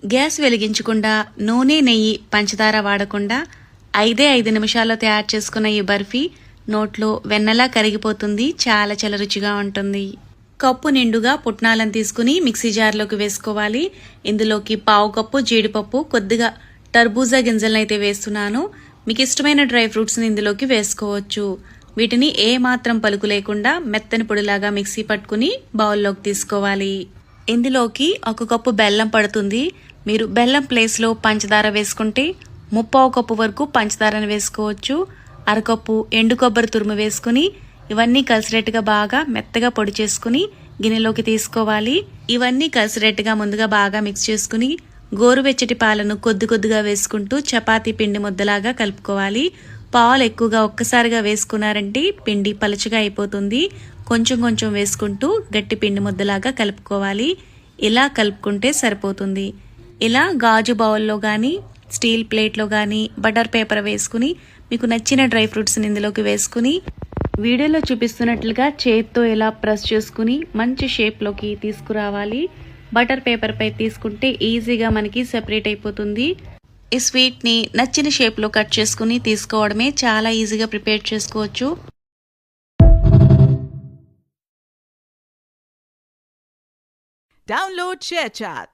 Gas వెలిగించకుండా నూనె, నెయ్యి, పంచదార వాడకుండా 5 నిమిషాల్లో తయారు చేసుకున్న ఈ బర్ఫీ నోట్లో వెన్నలా కరిగిపోతుంది. చాలా చాలా రుచిగా ఉంటుంది. కప్పు నిండుగా పుట్నాలను తీసుకుని మిక్సీ జార్లోకి వేసుకోవాలి. ఇందులోకి పావు కప్పు జీడిపప్పు, కొద్దిగా టర్బూజా గింజలను అయితే వేస్తున్నాను. మీకు ఇష్టమైన డ్రై ఫ్రూట్స్ని ఇందులోకి వేసుకోవచ్చు. వీటిని ఏ మాత్రం పలుకు లేకుండా మెత్తని పొడిలాగా మిక్సీ పట్టుకుని బౌల్లోకి తీసుకోవాలి. ఇందులోకి 1 కప్పు బెల్లం పడుతుంది. మీరు బెల్లం ప్లేస్లో పంచదార వేసుకుంటే 3/4 కప్పు వరకు పంచదారను వేసుకోవచ్చు. 1/2 కప్పు ఎండు కొబ్బరి తురుము వేసుకుని ఇవన్నీ కలిసినట్టుగా బాగా మెత్తగా పొడి చేసుకుని గిన్నెలోకి తీసుకోవాలి. ఇవన్నీ కలిసినట్టుగా ముందుగా బాగా మిక్స్ చేసుకుని గోరువెచ్చటి పాలను కొద్దిగా వేసుకుంటూ చపాతీ పిండి ముద్దలాగా కలుపుకోవాలి. పాలు ఎక్కువగా ఒక్కసారిగా వేసుకున్నారంటే పిండి పలుచగా అయిపోతుంది. కొంచెం వేసుకుంటూ గట్టి పిండి ముద్దలాగా కలుపుకోవాలి. ఇలా కలుపుకుంటే సరిపోతుంది. ఇలా గాజు బౌల్లో కానీ స్టీల్ ప్లేట్లో కానీ బటర్ పేపర్ వేసుకుని మీకు నచ్చిన డ్రై ఫ్రూట్స్ని ఇందులోకి వేసుకుని వీడియోలో చూపిస్తున్నట్లుగా చేత్తో ఇలా ప్రెస్ చేసుకుని మంచి షేప్లోకి తీసుకురావాలి. బటర్ పేపర్పై తీసుకుంటే ఈజీగా మనకి సెపరేట్ అయిపోతుంది. ఈ స్వీట్ని నచ్చిన షేప్లో కట్ చేసుకుని తీసుకోవడమే. చాలా ఈజీగా ప్రిపేర్ చేసుకోవచ్చు. Download ShareChat.